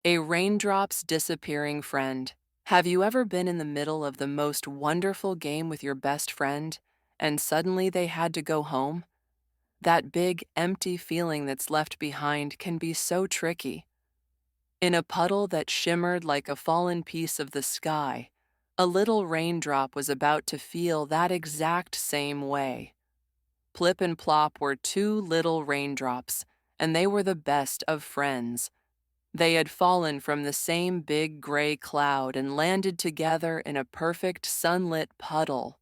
A raindrop's disappearing friend. Have you ever been in the middle of the most wonderful game with your best friend, and suddenly they had to go home? That big, empty feeling that's left behind can be so tricky. In a puddle that shimmered like a fallen piece of the sky, a little raindrop was about to feel that exact same way. Plip and Plop were two little raindrops, and they were the best of friends. They had fallen from the same big gray cloud and landed together in a perfect sunlit puddle.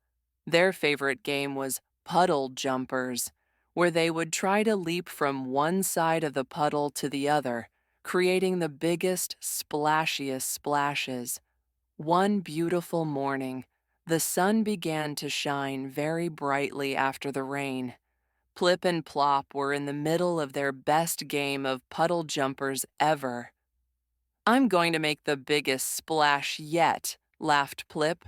Their favorite game was puddle jumpers, where they would try to leap from one side of the puddle to the other, creating the biggest, splashiest splashes. One beautiful morning, the sun began to shine very brightly after the rain. Plip and Plop were in the middle of their best game of puddle jumpers ever. "I'm going to make the biggest splash yet," laughed Plip.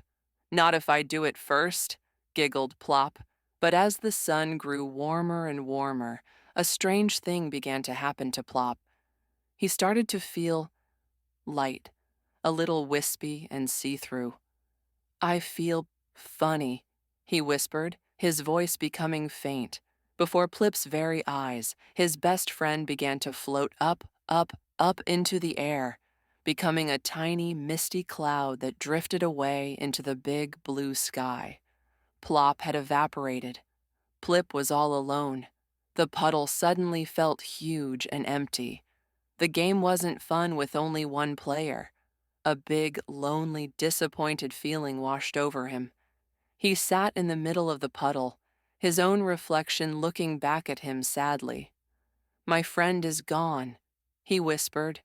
"Not if I do it first," giggled Plop. But as the sun grew warmer and warmer, a strange thing began to happen to Plop. He started to feel light, a little wispy and see-through. "I feel funny," he whispered, his voice becoming faint. Before Plip's very eyes, his best friend began to float up, up, up into the air, becoming a tiny, misty cloud that drifted away into the big blue sky. Plop had evaporated. Plip was all alone. The puddle suddenly felt huge and empty. The game wasn't fun with only one player. A big, lonely, disappointed feeling washed over him. He sat in the middle of the puddle, his own reflection looking back at him sadly. "My friend is gone," he whispered.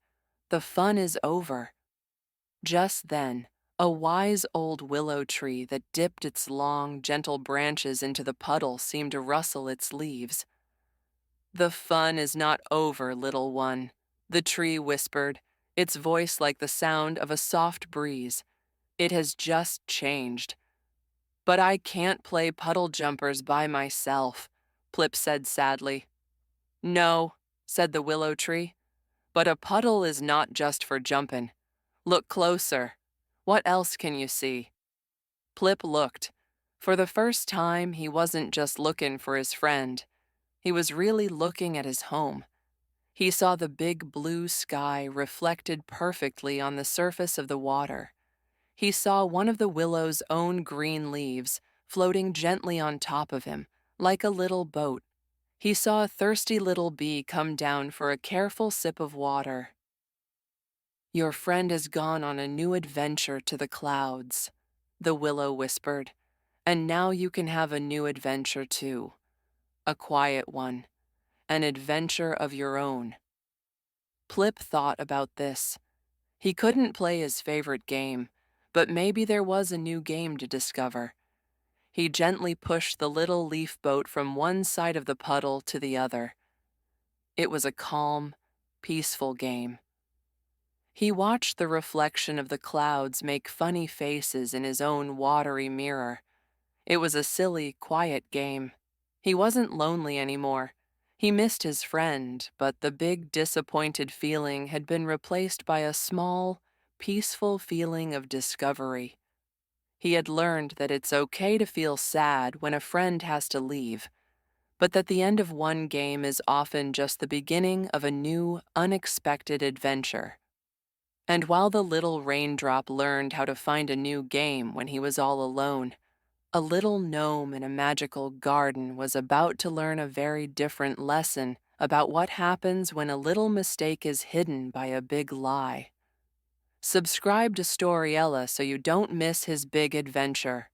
"The fun is over." Just then, a wise old willow tree that dipped its long, gentle branches into the puddle seemed to rustle its leaves. "The fun is not over, little one," the tree whispered, its voice like the sound of a soft breeze. "It has just changed." "But I can't play puddle jumpers by myself," Plip said sadly. "No," said the willow tree, "but a puddle is not just for jumpin'. Look closer. What else can you see?" Plip looked. For the first time, he wasn't just looking for his friend. He was really looking at his home. He saw the big blue sky reflected perfectly on the surface of the water. He saw one of the willow's own green leaves floating gently on top of him, like a little boat. He saw a thirsty little bee come down for a careful sip of water. "Your friend has gone on a new adventure to the clouds," the willow whispered, "and now you can have a new adventure too. A quiet one, an adventure of your own." Plip thought about this. He couldn't play his favorite game, but maybe there was a new game to discover. He gently pushed the little leaf boat from one side of the puddle to the other. It was a calm, peaceful game. He watched the reflection of the clouds make funny faces in his own watery mirror. It was a silly, quiet game. He wasn't lonely anymore. He missed his friend, but the big, disappointed feeling had been replaced by a small, peaceful feeling of discovery. He had learned that it's okay to feel sad when a friend has to leave, but that the end of one game is often just the beginning of a new, unexpected adventure. And while the little raindrop learned how to find a new game when he was all alone, a little gnome in a magical garden was about to learn a very different lesson about what happens when a little mistake is hidden by a big lie. Subscribe to Storiella so you don't miss his big adventure.